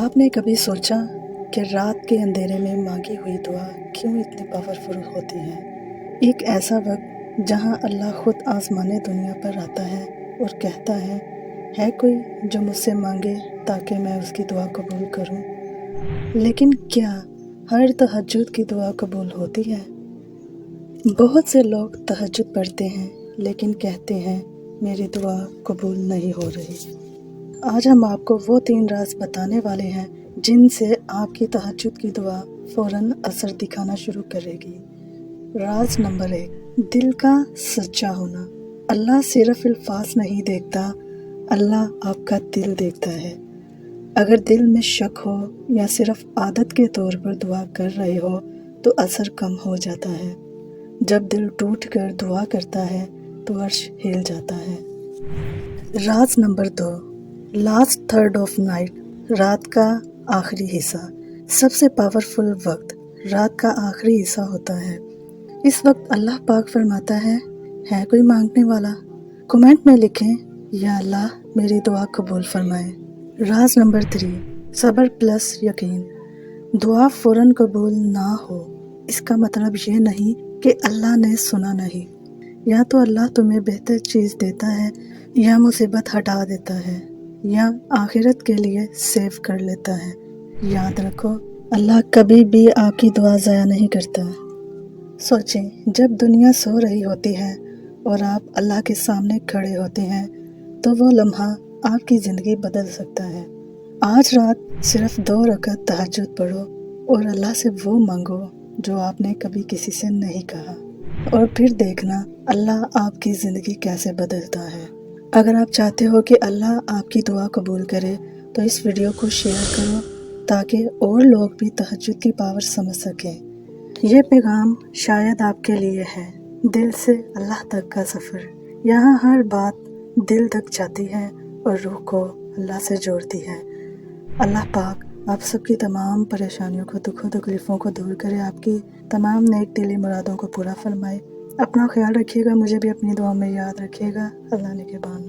آپ نے کبھی سوچا کہ رات کے اندھیرے میں مانگی ہوئی دعا کیوں اتنی پاورفل ہوتی ہے؟ ایک ایسا وقت جہاں اللہ خود آسمان دنیا پر آتا ہے اور کہتا ہے کوئی جو مجھ سے مانگے تاکہ میں اس کی دعا قبول کروں؟ لیکن کیا ہر تہجد کی دعا قبول ہوتی ہے؟ بہت سے لوگ تہجد پڑھتے ہیں لیکن کہتے ہیں میری دعا قبول نہیں ہو رہی۔ آج ہم آپ کو وہ 3 راز بتانے والے ہیں جن سے آپ کی تہجد کی دعا فوراً اثر دکھانا شروع کرے گی۔ راز نمبر 1، دل کا سچا ہونا۔ اللہ صرف الفاظ نہیں دیکھتا، اللہ آپ کا دل دیکھتا ہے۔ اگر دل میں شک ہو یا صرف عادت کے طور پر دعا کر رہے ہو تو اثر کم ہو جاتا ہے۔ جب دل ٹوٹ کر دعا کرتا ہے تو عرش ہل جاتا ہے۔ راز number 2، last third of night. رات کا آخری حصہ سب سے پاورفل وقت رات کا آخری حصہ ہوتا ہے۔ اس وقت اللہ پاک فرماتا ہے کوئی مانگنے والا؟ کمنٹ میں لکھیں یا اللہ میری دعا قبول فرمائے۔ راز نمبر 3، صبر پلس یقین۔ دعا فوراً قبول نہ ہو اس کا مطلب یہ نہیں کہ اللہ نے سنا نہیں۔ یا تو اللہ تمہیں بہتر چیز دیتا ہے یا مصیبت ہٹا دیتا ہے یا آخرت کے لیے سیو کر لیتا ہے۔ یاد رکھو اللہ کبھی بھی آپ کی دعا ضائع نہیں کرتا۔ سوچیں جب دنیا سو رہی ہوتی ہے اور آپ اللہ کے سامنے کھڑے ہوتے ہیں تو وہ لمحہ آپ کی زندگی بدل سکتا ہے۔ آج رات صرف 2 رکعت تہجد پڑھو اور اللہ سے وہ مانگو جو آپ نے کبھی کسی سے نہیں کہا، اور پھر دیکھنا اللہ آپ کی زندگی کیسے بدلتا ہے۔ اگر آپ چاہتے ہو کہ اللہ آپ کی دعا قبول کرے تو اس ویڈیو کو شیئر کرو تاکہ اور لوگ بھی تہجد کی پاور سمجھ سکیں۔ یہ پیغام شاید آپ کے لیے ہے، دل سے اللہ تک کا سفر۔ یہاں ہر بات دل تک جاتی ہے اور روح کو اللہ سے جوڑتی ہے۔ اللہ پاک آپ سب کی تمام پریشانیوں کو، دکھوں تکلیفوں کو دور کرے، آپ کی تمام نیک دلی مرادوں کو پورا فرمائے۔ اپنا خیال رکھیے گا، مجھے بھی اپنی دعاؤں میں یاد رکھیے گا۔ اللہ نگہبان۔